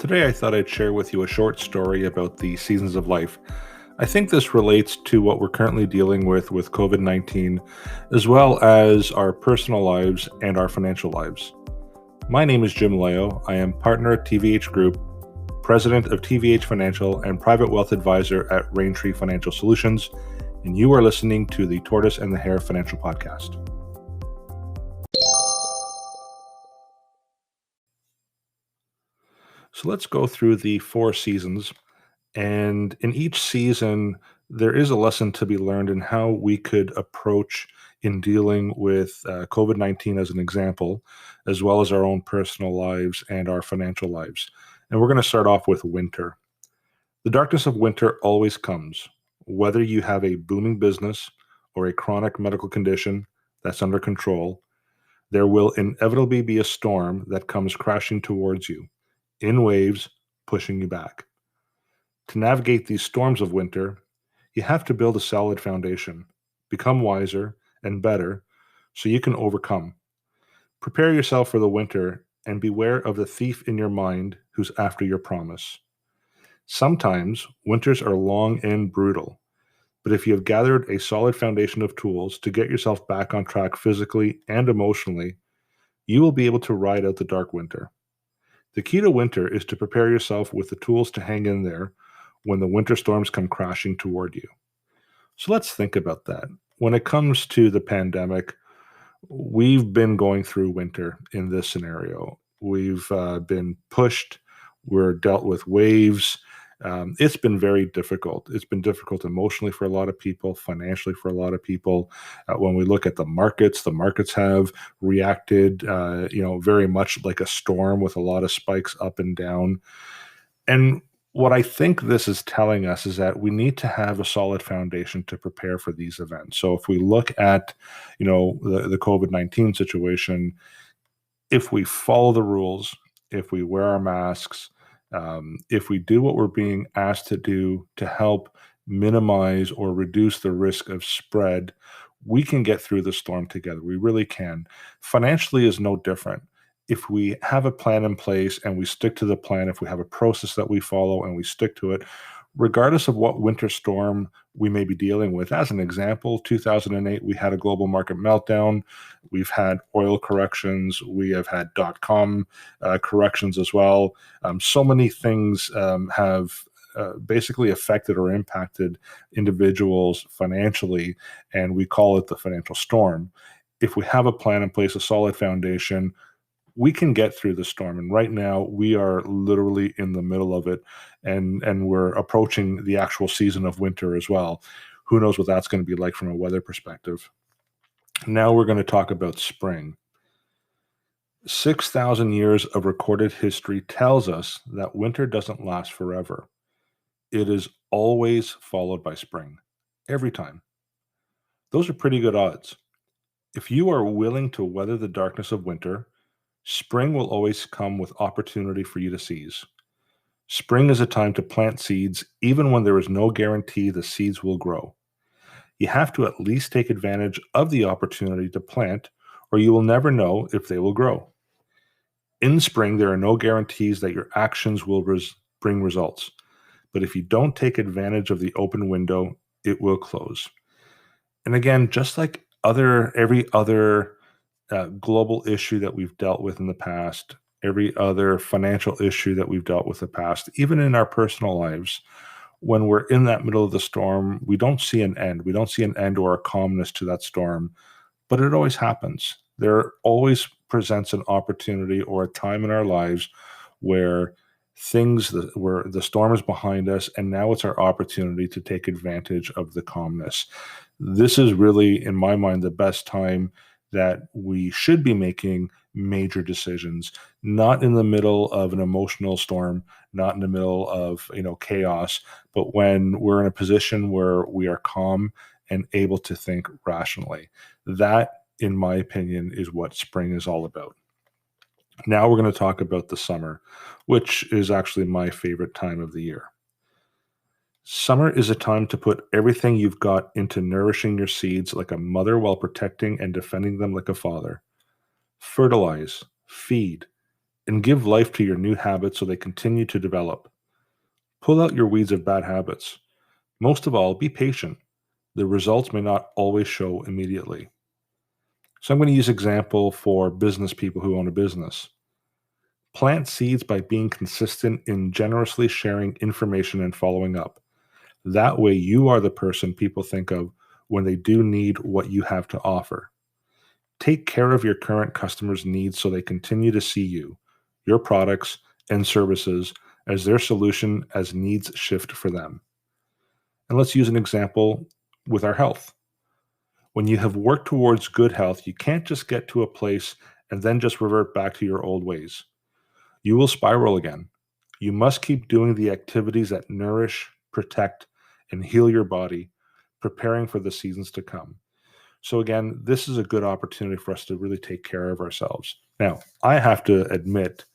Today, I thought I'd share with you a short story about the seasons of life. I think this relates to what we're currently dealing with COVID 19, as well as our personal lives and our financial lives. My name is Jim Leo. I am partner at TVH Group, president of TVH Financial, and private wealth advisor at Raintree Financial Solutions. And you are listening to the Tortoise and the Hare Financial Podcast. So let's go through the four seasons. And in each season, there is a lesson to be learned in how we could approach in dealing with COVID 19 as an example, as well as our own personal lives and our financial lives. And we're going to start off with winter. The darkness of winter always comes, whether you have a booming business or a chronic medical condition that's under control. There will inevitably be a storm that comes crashing towards you in waves, pushing you back. To navigate these storms of winter, you have to build a solid foundation, become wiser and better so you can overcome. Prepare yourself for the winter and beware of the thief in your mind who's after your promise. Sometimes winters are long and brutal, but if you have gathered a solid foundation of tools to get yourself back on track physically and emotionally, you will be able to ride out the dark winter. The key to winter is to prepare yourself with the tools to hang in there when the winter storms come crashing toward you. So let's think about that. When it comes to the pandemic, we've been going through winter in this scenario. We've been pushed, we're dealt with waves. It's been very difficult. It's been difficult emotionally for a lot of people, financially for a lot of people. When we look at the markets have reacted, very much like a storm with a lot of spikes up and down. And what I think this is telling us is that we need to have a solid foundation to prepare for these events. So if we look at, the COVID-19 situation, if we follow the rules, if we wear our masks, if we do what we're being asked to do to help minimize or reduce the risk of spread, we can get through the storm together. We really can. Financially is no different. If we have a plan in place and we stick to the plan, if we have a process that we follow and we stick to it, regardless of what winter storm we may be dealing with. As an example, 2008, we had a global market meltdown. We've had oil corrections. We have had dot-com corrections as well. So many things have basically affected or impacted individuals financially, and we call it the financial storm. If we have a plan in place, a solid foundation, we can get through the storm. And right now we are literally in the middle of it, and we're approaching the actual season of winter as well. Who knows what that's going to be like from a weather perspective. Now we're going to talk about spring. 6,000 years of recorded history tells us that winter doesn't last forever. It is always followed by spring, every time. Those are pretty good odds. If you are willing to weather the darkness of winter, spring will always come with opportunity for you to seize. Spring is a time to plant seeds, even when there is no guarantee the seeds will grow. You have to at least take advantage of the opportunity to plant, or you will never know if they will grow. In spring, there are no guarantees that your actions will bring results. But if you don't take advantage of the open window, it will close. And again, just like every other global issue that we've dealt with in the past, every other financial issue that we've dealt with in the past, even in our personal lives, when we're in that middle of the storm, we don't see an end. We don't see an end or a calmness to that storm, but it always happens. There always presents an opportunity or a time in our lives where where the storm is behind us, and now it's our opportunity to take advantage of the calmness. This is really, in my mind, the best time that we should be making major decisions, not in the middle of an emotional storm, not in the middle of chaos, but when we're in a position where we are calm and able to think rationally. That, in my opinion, is what spring is all about. Now we're going to talk about the summer, which is actually my favorite time of the year. Summer is a time to put everything you've got into nourishing your seeds like a mother while protecting and defending them like a father. Fertilize, feed, and give life to your new habits so they continue to develop. Pull out your weeds of bad habits. Most of all, be patient. The results may not always show immediately. So I'm going to use example for business people who own a business. Plant seeds by being consistent in generously sharing information and following up. That way you are the person people think of when they do need what you have to offer. Take care of your current customers' needs so they continue to see you, your products, and services as their solution as needs shift for them. And let's use an example with our health. When you have worked towards good health, you can't just get to a place and then just revert back to your old ways. You will spiral again. You must keep doing the activities that nourish, protect, and heal your body, preparing for the seasons to come. So, again, this is a good opportunity for us to really take care of ourselves. Now, I have to admit,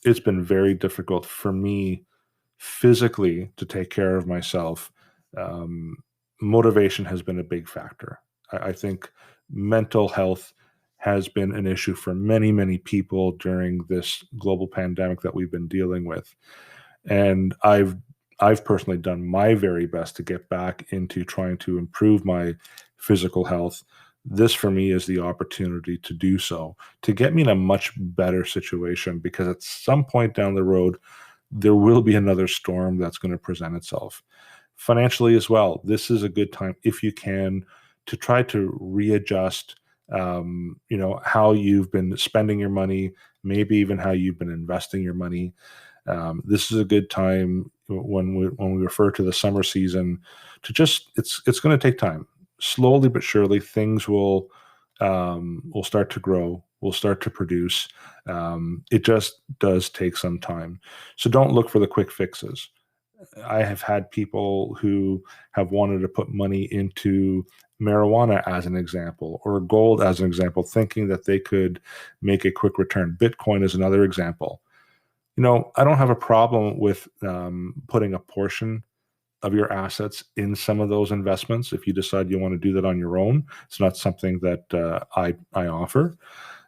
it's been very difficult for me physically to take care of myself. Um, Motivation has been a big factor. I think mental health has been an issue for many, many people during this global pandemic that we've been dealing with. And I've personally done my very best to get back into trying to improve my physical health. This for me is the opportunity to do so, to get me in a much better situation, because at some point down the road, there will be another storm that's going to present itself. Financially as well, this is a good time, if you can, to try to readjust, how you've been spending your money, maybe even how you've been investing your money. This is a good time when we refer to the summer season to just it's going to take time. Slowly but surely, things will start to grow, will start to produce. It just does take some time. So don't look for the quick fixes. I have had people who have wanted to put money into marijuana as an example, or gold as an example, thinking that they could make a quick return. Bitcoin is another example. I don't have a problem with putting a portion of your assets in some of those investments. If you decide you want to do that on your own, it's not something that I offer.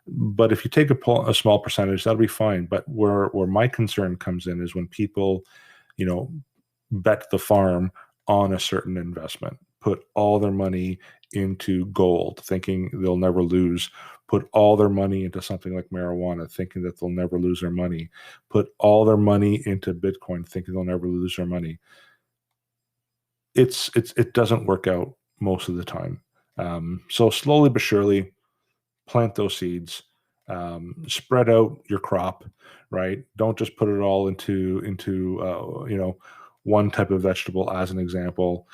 But if you take a small percentage, that'll be fine. But where my concern comes in is when people, you know, bet the farm on a certain investment, put all their money into gold, thinking they'll never lose, put all their money into something like marijuana, thinking that they'll never lose their money, put all their money into Bitcoin, thinking they'll never lose their money. It doesn't work out most of the time. So slowly but surely, plant those seeds, spread out your crop, right? Don't just put it all into one type of vegetable as an example.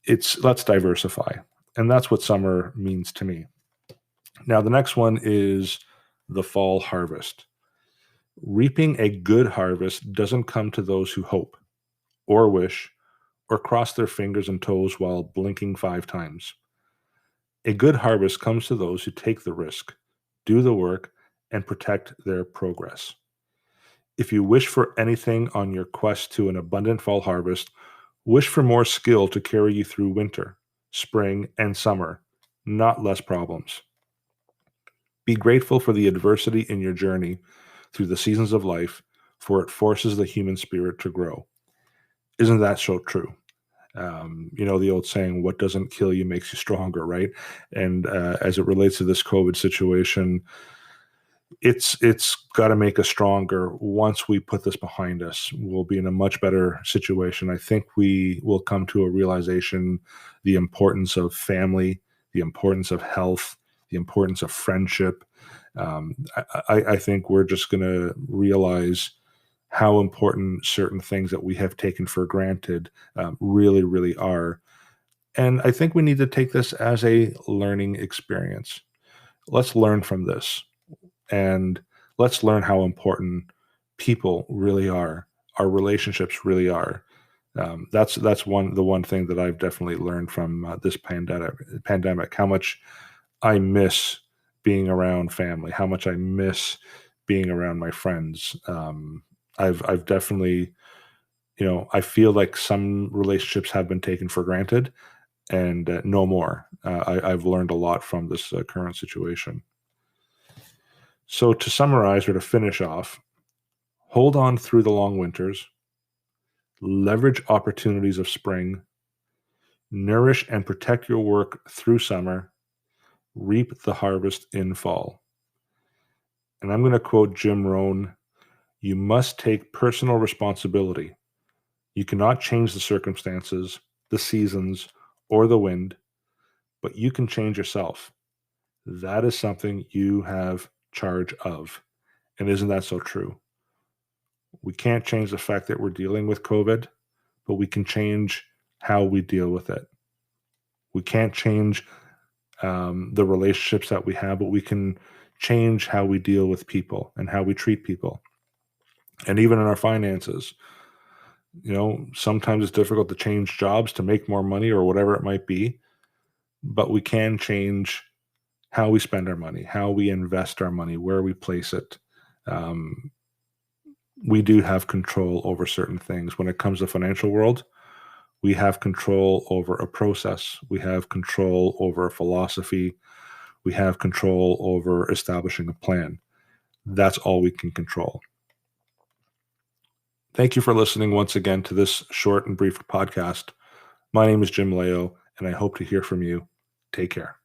Let's diversify, and that's what summer means to me. Now, the next one is the fall harvest. Reaping a good harvest doesn't come to those who hope or wish or cross their fingers and toes while blinking 5 times. A good harvest comes to those who take the risk, do the work, and protect their progress. If you wish for anything on your quest to an abundant fall harvest, wish for more skill to carry you through winter, spring, and summer, not less problems. Be grateful for the adversity in your journey through the seasons of life, for it forces the human spirit to grow. Isn't that so true? The old saying, what doesn't kill you makes you stronger, right? And as it relates to this COVID situation, it's got to make us stronger. Once we put this behind us, we'll be in a much better situation. I think we will come to a realization, the importance of family, the importance of health, the importance of friendship. I think we're just going to realize how important certain things that we have taken for granted really, really are. And I think we need to take this as a learning experience. Let's learn from this, and let's learn how important people really are. Our relationships really are. That's the one thing that I've definitely learned from this pandemic. How much I miss being around family. How much I miss being around my friends. I've definitely, I feel like some relationships have been taken for granted, and no more. I've learned a lot from this current situation. So to summarize or to finish off, Hold on through the long winters, leverage opportunities of spring, nourish and protect your work through summer, reap the harvest in fall. And I'm going to quote Jim Rohn: you must take personal responsibility. You cannot change the circumstances, the seasons, or the wind, but you can change yourself. That is something you have charge of. And isn't that so true? We can't change the fact that we're dealing with COVID, but we can change how we deal with it. We can't change the relationships that we have, but we can change how we deal with people and how we treat people. And even in our finances, sometimes it's difficult to change jobs to make more money or whatever it might be, but we can change how we spend our money, how we invest our money, where we place it. We do have control over certain things. When it comes to financial world, we have control over a process. We have control over a philosophy. We have control over establishing a plan. That's all we can control. Thank you for listening once again to this short and brief podcast. My name is Jim Leo, and I hope to hear from you. Take care.